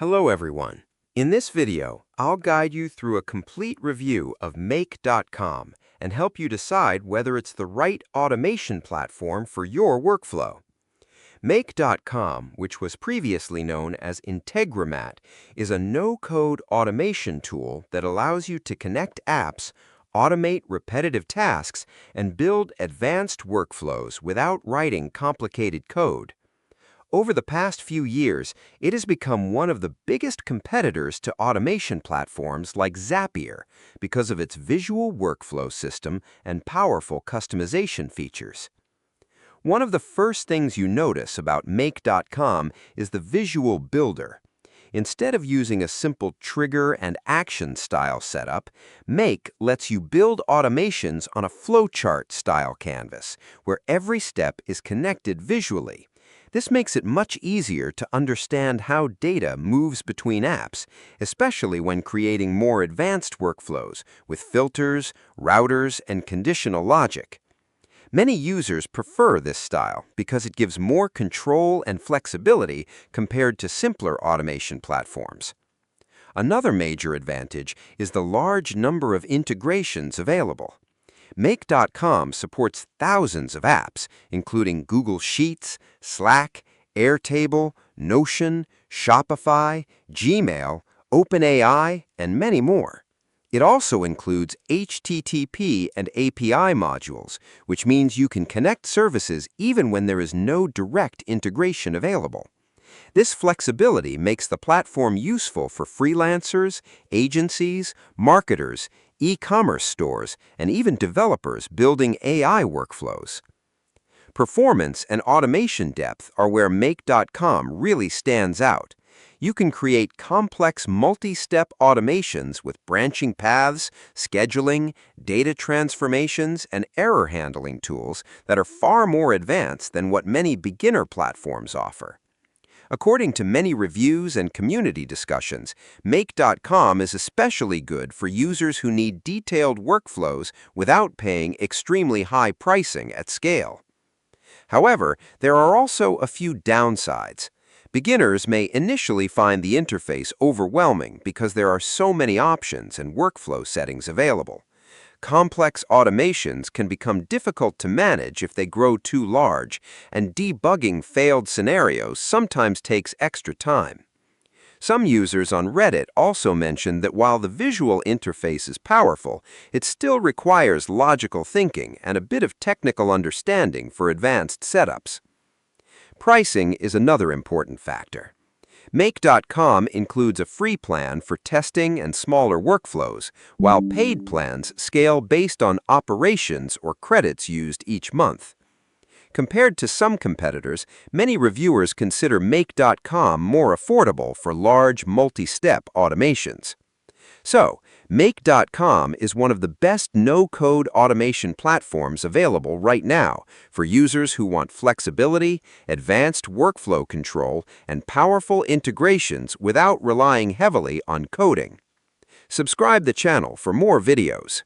Hello everyone. In this video, I'll guide you through a complete review of Make.com and help you decide whether it's the right automation platform for your workflow. Make.com, which was previously known as Integromat, is a no-code automation tool that allows you to connect apps, automate repetitive tasks, and build advanced workflows without writing complicated code. Over the past few years, it has become one of the biggest competitors to automation platforms like Zapier because of its visual workflow system and powerful customization features. One of the first things you notice about Make.com is the visual builder. Instead of using a simple trigger and action style setup, Make lets you build automations on a flowchart style canvas, where every step is connected visually. This makes it much easier to understand how data moves between apps, especially when creating more advanced workflows with filters, routers, and conditional logic. Many users prefer this style because it gives more control and flexibility compared to simpler automation platforms. Another major advantage is the large number of integrations available. Make.com supports thousands of apps, including Google Sheets, Slack, Airtable, Notion, Shopify, Gmail, OpenAI, and many more. It also includes HTTP and API modules, which means you can connect services even when there is no direct integration available. This flexibility makes the platform useful for freelancers, agencies, marketers, e-commerce stores, and even developers building AI workflows. Performance and automation depth are where Make.com really stands out. You can create complex multi-step automations with branching paths, scheduling, data transformations, and error handling tools that are far more advanced than what many beginner platforms offer. According to many reviews and community discussions, Make.com is especially good for users who need detailed workflows without paying extremely high pricing at scale. However, there are also a few downsides. Beginners may initially find the interface overwhelming because there are so many options and workflow settings available. Complex automations can become difficult to manage if they grow too large, and debugging failed scenarios sometimes takes extra time. Some users on Reddit also mentioned that while the visual interface is powerful, it still requires logical thinking and a bit of technical understanding for advanced setups. Pricing is another important factor. Make.com includes a free plan for testing and smaller workflows, while paid plans scale based on operations or credits used each month. Compared to some competitors, many reviewers consider Make.com more affordable for large, multi-step automations. So, Make.com is one of the best no-code automation platforms available right now for users who want flexibility, advanced workflow control, and powerful integrations without relying heavily on coding. Subscribe the channel for more videos.